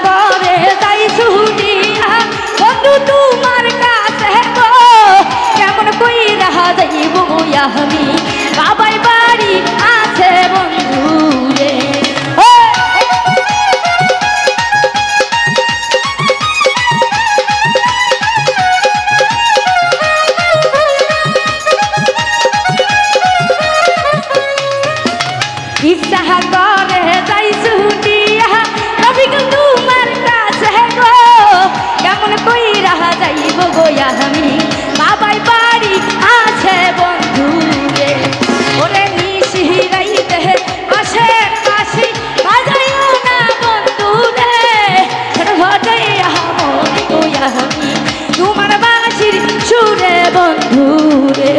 করে যাই ছুটিয়া বন্ধু তোমার কাছে গো কেমন কইরা যাইব আমি বাবাই বাড়ি আছে বন্ধু রে ইচ্ছা করে যাই ছুটিয়া রবি তোমার কাছে গো কেমন কইরা যাইব গো আমি বাবাই বাড়ি আছে বন্ধু রে ওরে নিশিরাইতে আসে কাশি বাজাইও না বন্ধু রে ঘটাইয়া মরি গো আমি তোমার বাঁশির সুরে বন্ধু রে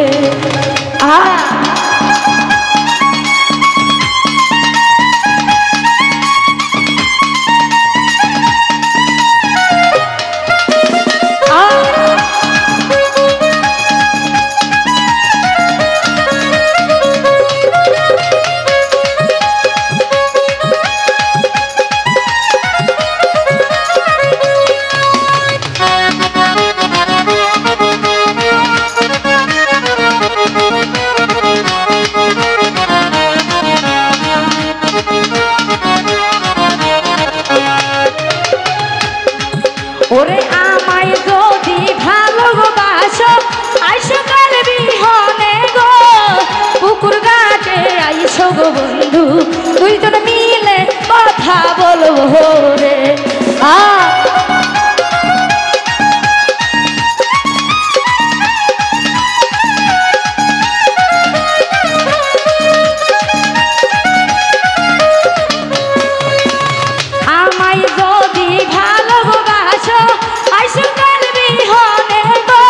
ওরে আমায় যদি ভালোবাসো আইসো কাল বিহনে গো পুকুর ঘাটে আইসো গো বন্ধু দুইজন মিলে কথা বলবো রে আমায় যদি ভালোবাসো আইসো কাল বিহনে গো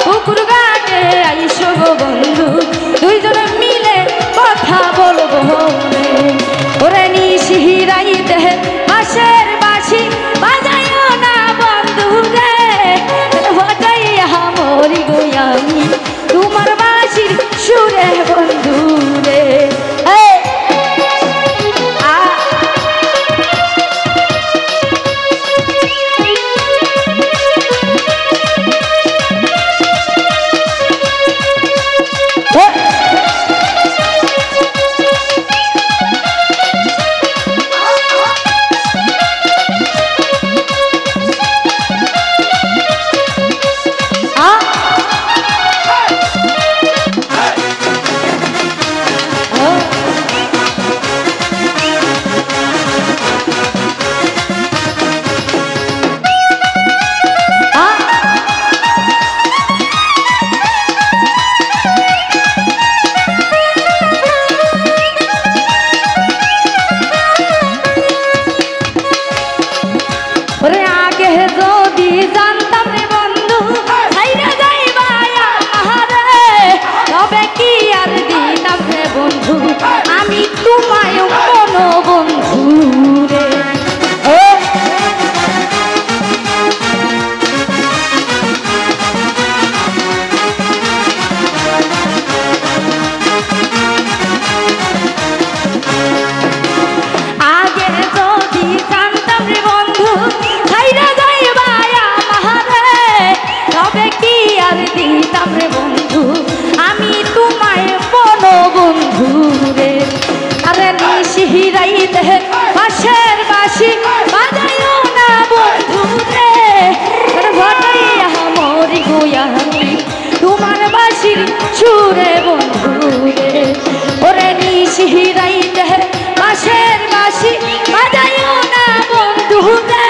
পুকুর ঘাটে আইসো গো বন্ধু দুইজন মিলে কথা বলবো রে ওরে নিশিরাইতে বাঁশের বাঁশি বাজাইও না বন্ধু রে ঘটাইয়া মরি গো আমি তোমার বাঁশির সুরে বন্ধু রে আমি তোমায় কোনো বন্ধু রে আগে যদি জানতাম রে বন্ধু ছাইরা যাইবা আমারে তবে কি আর দিতাম রে বন্ধু আমি তোমায় কোনো বন্ধু রে আরে নিশিরাইতে বাঁশের বাঁশি বাজাইও না বন্ধু রে ঘটাইয়া মরি গো আমি তোমার বাঁশির সুরে বন্ধু রে ওরে নিশিরাইতে বাঁশের বাঁশি বাজাইও না বন্ধু রে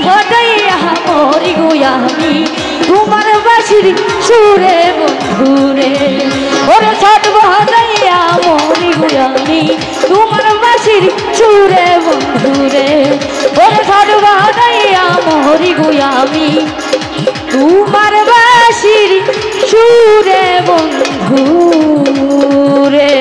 ঘটাইয়া মরি গো আমি তোমার বাঁশির সুরে বন্ধু রে ওরে ছট বজাইয়া মরি গো আমি তোমার বাঁশির সুরে বন্ধু রে ওরে ছট বজাইয়া মরি গো আমি তোমার বাঁশির সুরে বন্ধু রে।